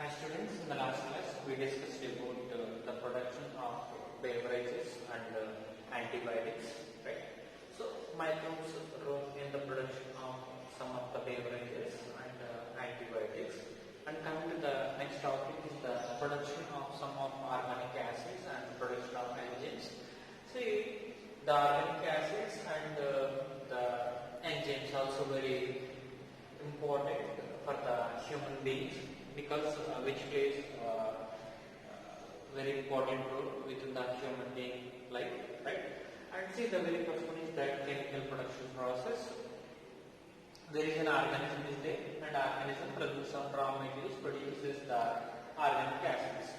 Hi students, in the last class we discussed about the production of beverages and antibiotics, right? So microbes role in the production of some of the beverages and antibiotics. And coming to the next topic is the production of some of organic acids and production of enzymes. See, the organic acids and the enzymes also very important for the human beings, because which plays very important role within the human being life, right? And see, the very first one is that chemical production process. There is an organism is there, and organism produces some raw materials, produces the organic acids.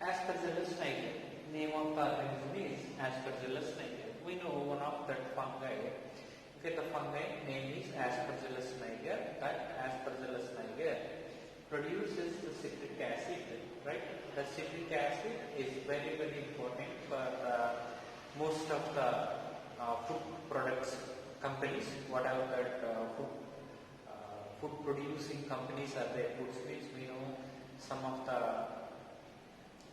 Aspergillus niger, name of the organism is Aspergillus niger. We know one of that fungi. Okay, the fungi name is Aspergillus niger. That Aspergillus niger produces the citric acid, right? The citric acid is very important for most of the food products companies, whatever that food producing companies are there. Food space, we know some of the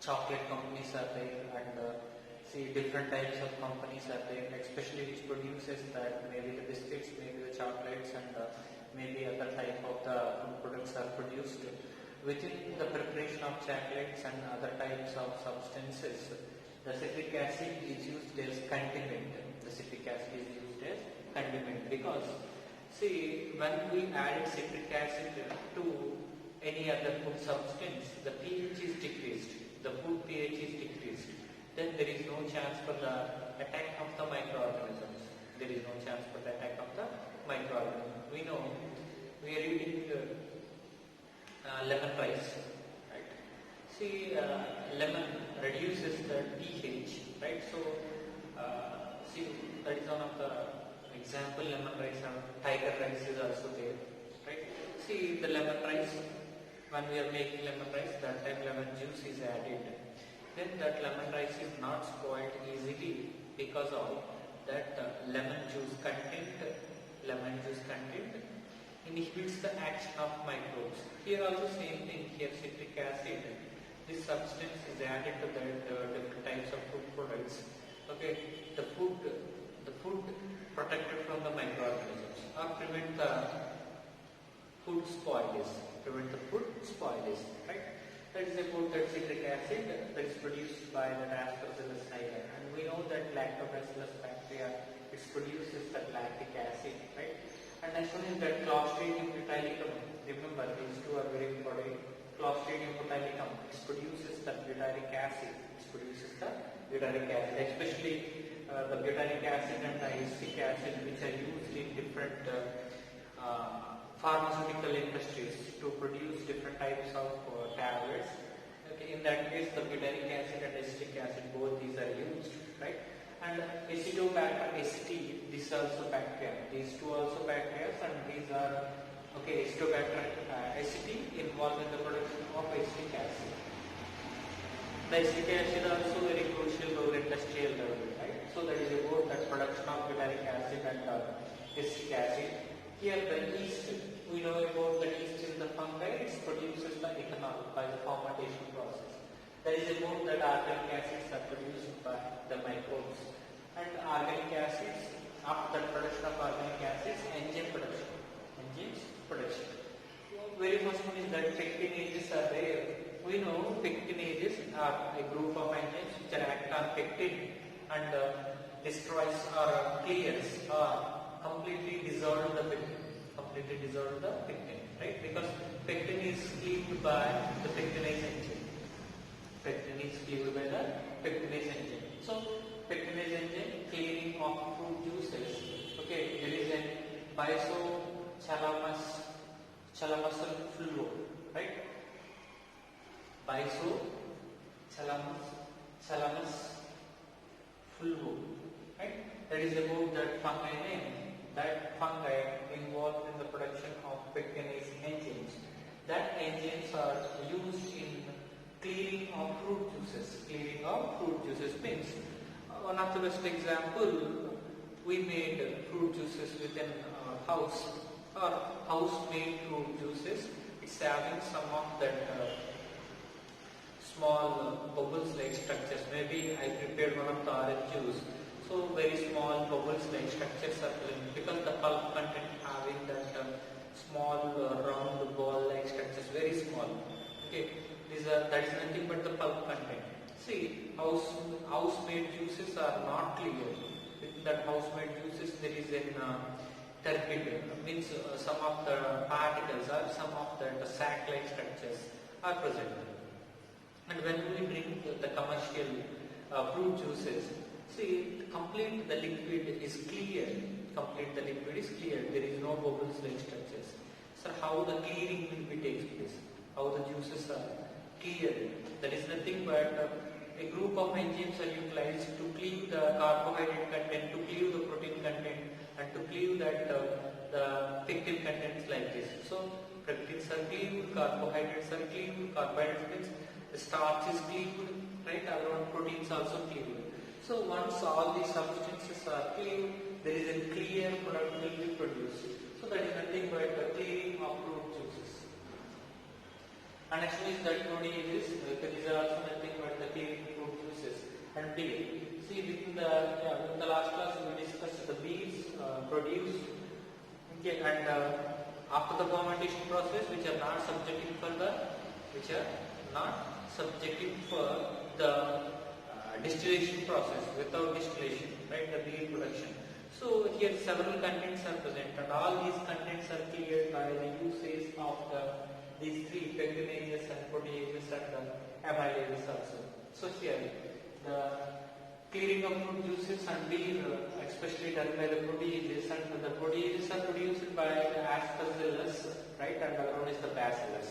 chocolate companies are there, and see, different types of companies are there, especially which produces that maybe the biscuits, maybe the chocolates, and maybe other type of the food products are produced. Within the preparation of chocolates and other types of substances, the citric acid is used as condiment. The citric acid is used as condiment because, see, when we add citric acid to any other food substance, the pH is decreased. The food pH is decreased. Then there is no chance for the attack of the microorganisms. There is no chance for the attack of the microorganisms. We know we are eating lemon rice, right? See, lemon reduces the pH, right? So, see, that is one of the example. Lemon rice and tiger rice is also there, right? See, the lemon rice, when we are making lemon rice, that time lemon juice is added. Then that lemon rice is not spoiled easily because of that lemon juice content inhibits the action of microbes. Here also same thing. Here citric acid, this substance is added to the different types of food products. Okay, the food protected from the microorganisms or prevent the food spoilage. Right? That is about that citric acid that is produced by the Aspergillus niger, and we know that lactobacillus bacteria it produces that lactic acid, right? And next one is that Clostridium botulicum. Remember, these two are very important. Clostridium botulicum, it produces the butyric acid. Especially the butyric acid and the acetic acid, which are used in different pharmaceutical industries to produce different types of tablets. Okay, in that case, the butyric acid and acetic acid, both these are used, right? And Acetobacter acetate, this also bacteria. These two also bacteria, and these are Acetobacter acetate involved in the production of acetic acid. The acetic acid also very crucial role in industrial level, right? So that is about that production of butyric acid and acetic acid. Here the yeast, we know about the yeast in the fungi, it produces the ethanol by the fermentation process. That is about that organic acids are produced by the microbes. And organic acids, after the production of organic acids, enzymes production. Very first one is that pectinases are there. We know pectinases are a group of enzymes which are act on pectin and destroys or clears or completely dissolve the pectin. Right? Because pectin is cleaved by the pectinase enzyme. So, pectinase enzyme clearing of fruit juices. Okay, there is a Chalamus fluo, right? Chalamus fluo, right? That is about that fungi name. That fungi involved in the production of pectinase enzymes. That enzymes are used in clearing of fruit juices. Means one of the best example, we made fruit juices within our house, or house made fruit juices. It's having some of that small bubbles like structures. Maybe I prepared one of the orange juice. So very small bubbles like structures are present because the pulp content having that small round ball like structures, very small. Okay, that is nothing but the pulp content. See, house-made juices are not clear. Within that house-made juices there is an turbid, means some of the particles or some of the sac-like structures are present. And when we drink the commercial fruit juices, see, the liquid is clear. The liquid is clear. There is no bubbles like structures. So how the clearing will be takes place? How the juices are cleared? That is nothing but a group of enzymes are utilized to cleave the carbohydrate content, to cleave the protein content, and to cleave that the pectin contents like this. So pectins are cleaved, carbohydrates are cleaved, carbohydrates means the starch is cleaved, right? Around proteins also cleaved. So once all these substances are cleaved, there is a clear product will be produced. So that is nothing but the clearing of fruit juices. And next one is that proteases. These are also nothing but the clearing fruit juices and beer. See, in the last class we discussed the beers produced. Okay, and after the fermentation process, which are not subjective for the distillation process, without distillation, right, the beer production. So here several contents are present, and all these contents are cleared by the usage of these three pectinases and proteases and amylases also. So here the clearing of fruit juices and beer, especially done by the proteases, and the proteases are produced by the aspergillus, right, and the one is the bacillus.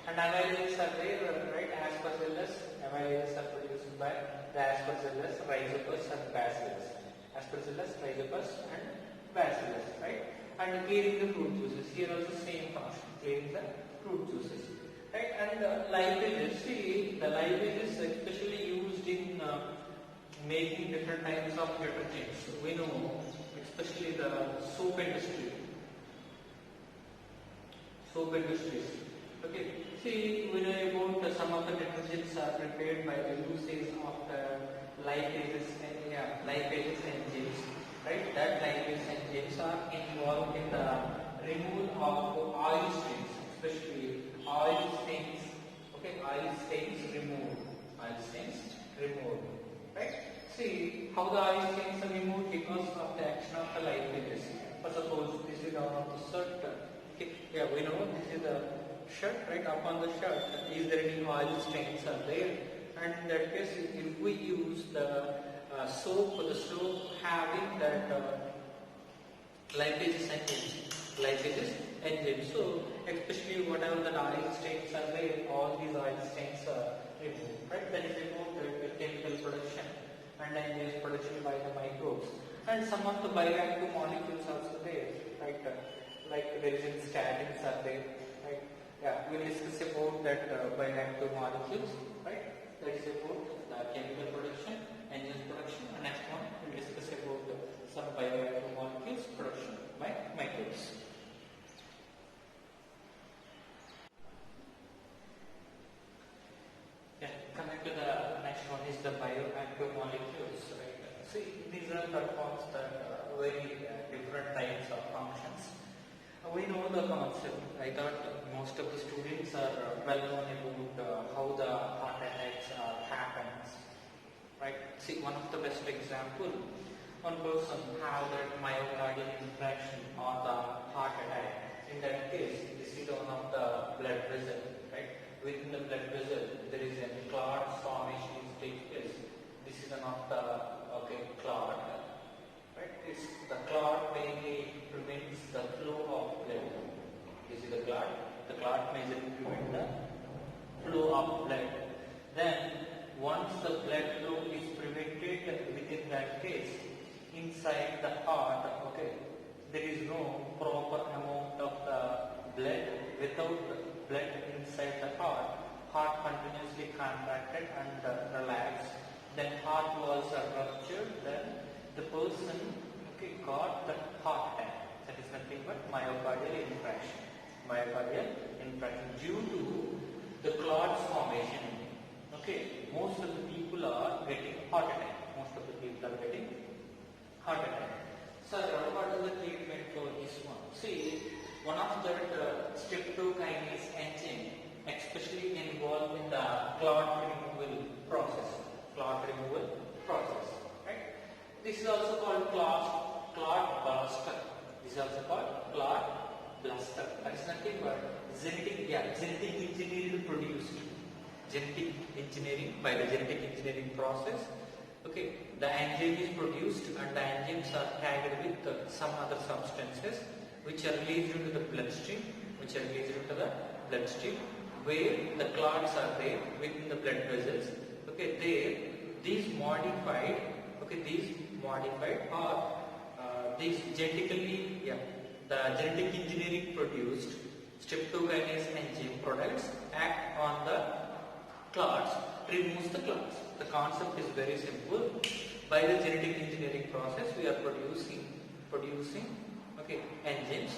And amylases are there, right? Amylases are produced by the aspergillus, rhizopus, and bacillus. Aspergillus, rhizopus, and bacillus, right? And clearing the fruit juices. Here also same function, clearing the fruit juices, right? And lipases. See, the lipases especially used in making different types of detergents. We know, especially the soap industry. Okay, see, we know about some of the detergents are prepared by the usage of the lipases enzymes, right? That lipase enzymes are involved in the removal of oil stains, especially oil stains. Okay, oil stains removed, right? See how the oil stains are removed because of the action of the lipases. For suppose this is one of the shirt. Okay, yeah, we know this is the shirt, right? Upon the shirt, is there any oil stains are there? And in that case, if we use the soap having that lipases enzymes. So especially whatever the oil stains are there, all these oil stains are removed, right? That is about the chemical production and enzymes production by the microbes. And some of the bioactive molecules also there, right? Like there is in statins are there, right? Yeah, we'll discuss about that bioactive molecules, right? That is about the chemical production, enzymes production, and next one we'll discuss about some bioactive molecules production by microbes. Yeah, coming to the next one is the bioactive molecules, right? See, these are performs that very different types of functions. We know the concept. I thought most of the students are well known about how the heart attacks happens, right? See, one of the best example, one person have that myocardial infarction or the heart attack. In that case, this is one of the blood vessel, right? Within the blood vessel, there is a clot formation which takes place. This is one of the clot. Right? It's the clot mainly prevents the flow of blood. This is the clot. The clot majorly prevents the flow of blood. Then, once the blood flow is prevented within that case, inside the heart, there is no proper amount of the blood. Without blood inside the heart continuously contracted and relaxed. Then heart walls are ruptured. Then the person got the heart attack. That is nothing but myocardial infarction. Due to the clots formation. Okay, most of the people are getting heart attack. Most of the people are getting heart attack. Sir, what is the treatment for this one? See, one of the streptokinase enzyme, especially involved in the clot removal process. Right? This is also called clot buster. This is also called clot buster. That is nothing but genetic engineering produced. Genetic engineering, by the genetic engineering process. Okay, the enzyme is produced and the enzymes are tagged with some other substances which are released into the bloodstream, where the clots are there within the blood vessels. Okay, there these modified or these genetically, the genetic engineering produced streptokinase enzyme products act on the clots, removes the clots. The concept is very simple. By the genetic engineering process, we are producing enzymes.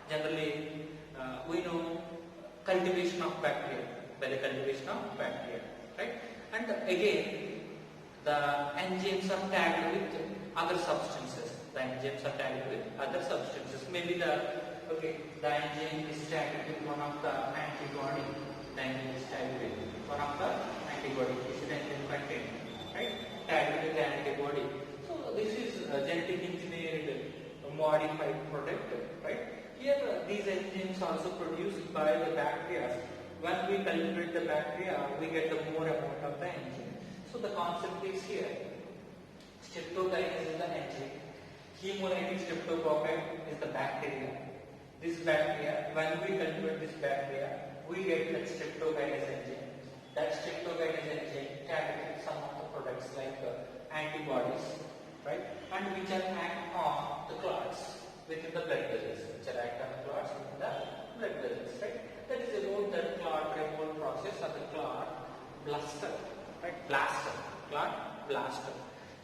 Generally, we know cultivation of bacteria, by the cultivation of bacteria, right? And again, the enzymes are tagged with other substances. Maybe the enzyme is tagged with one of the antibody. The enzyme is tagged with one of the antibody. This is enzyme content, right? Tagged with the antibody. So this is a genetic engineered modified product, right? Here these enzymes also produced by the bacteria. When we cultivate the bacteria, we get the more amount of the enzyme. So the concept is here. Streptokinase is the enzyme. Hemolytic streptococci is the bacteria. This bacteria, when we cultivate this bacteria, we get that streptokinase enzyme. That streptokinase enzyme tagged with some of the products like antibodies, right? And which are act on the clots within the blood vessels. Right? That is about the clot removal process of the clot blaster, right? Clot blaster.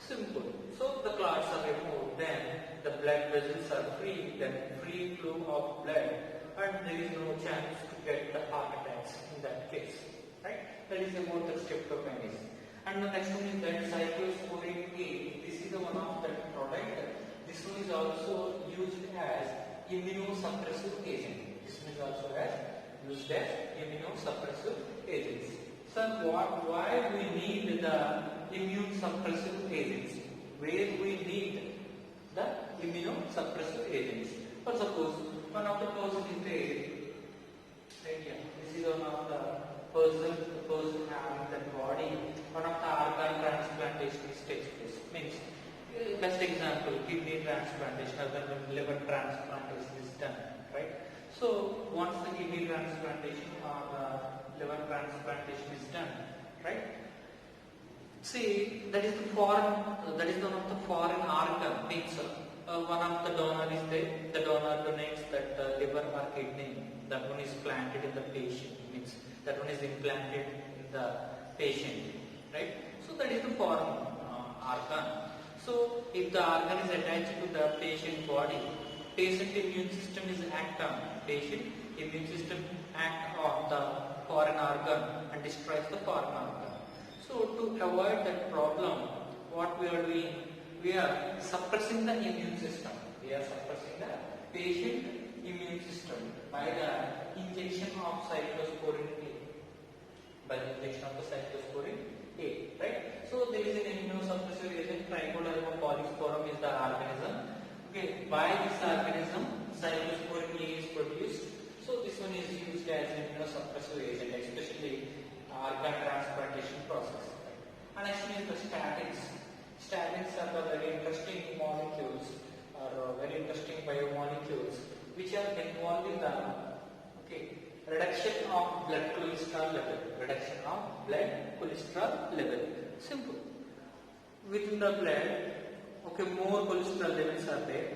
Simple. So the clots are removed, then the blood vessels are free, then free flow of blood, and there is no chance to get the heart attacks in that case, right? That is about the streptokinase. And the next one is that cyclosporine A. This is one of the product. This one is also used as immunosuppressive agent. So why we need the immune suppressive agents? Where we need the immunosuppressive agents? For suppose one of the person is there, right here. This is one of the person having that body. One of the organ transplantation takes place. Means best example, kidney transplantation or the liver transplantation is done, right? So once the kidney transplantation or the liver transplantation is done, right? See, that is one of the foreign organ. Means one of the donor is there. The donor donates that liver or kidney. That one is planted in the patient. Means that one is implanted in the patient, right? So that is the foreign organ. So if the organ is attached to the patient body, patient immune system is act on the foreign organ and destroys the foreign organ. So to avoid that problem, what we are doing, we are suppressing the immune system. We are suppressing the patient immune system by the injection of cyclosporine A. Right? So there is an immunosuppressive agent. Trichoderma polysporum is the organism. Okay, by this organism, cyclosporine A is produced. So this one is used as an immunosuppressive agent, especially organ transplantation process. And next one is the statins. Statins are the very interesting molecules, or very interesting biomolecules, which are involved in the reduction of blood cholesterol level. Simple. Within the blood, more cholesterol levels are there.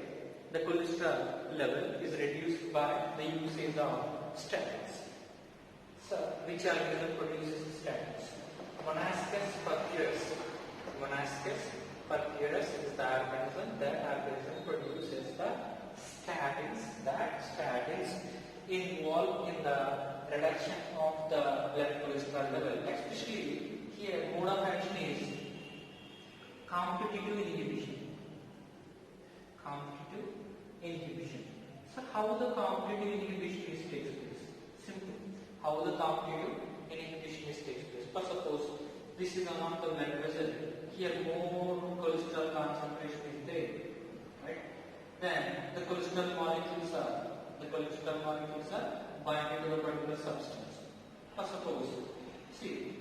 The cholesterol level is reduced by the usage of statins. So, which organism produces statins? Monascus purpurus is the organism. That organism produces the statins. That statins involved in the reduction of the blood cholesterol level, especially here mode of action is competitive inhibition. Competitive inhibition. So how the competitive inhibition is takes place? Simple. How the competitive inhibition is takes place? For suppose this is one of the blood vessel. Here more cholesterol concentration is there, right? Then the cholesterol molecules are binding to the particular substance. For suppose, see,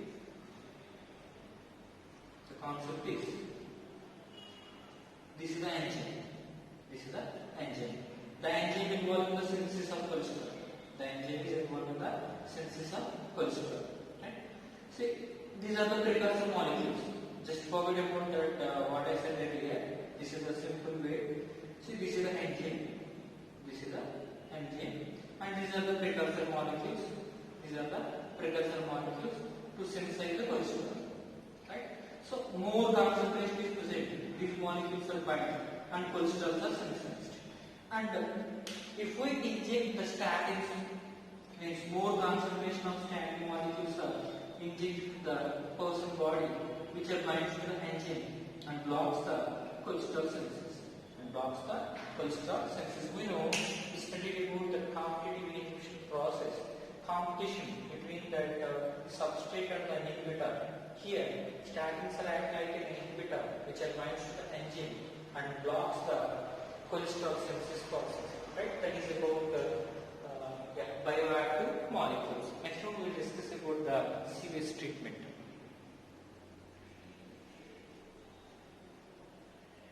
the concept is this is the enzyme. This is the enzyme. The enzyme involved in the synthesis of cholesterol. The enzyme is involved in the synthesis of cholesterol. Right? See, these are the precursor molecules. Just forget about that. What I said earlier. This is a simple way. See, this is the enzyme. This is the enzyme, and these are the precursor molecules. These are the precursor molecules to synthesize the cholesterol. Right? So more concentration is present. These molecules are binding, and cholesterols are synthesized. And if we inject the statins, means more concentration of statin molecules are injected to the person's body, which are binds to the enzyme and blocks the cholesterol synthesis. We know we studied about the competitive inhibition process, competition between that substrate and the inhibitor. Here, statins are act like an inhibitor, which are binds to the enzyme and blocks the cholesterol synthesis process. Right? That is about bioactive molecules. Next one we will discuss about the serious treatment.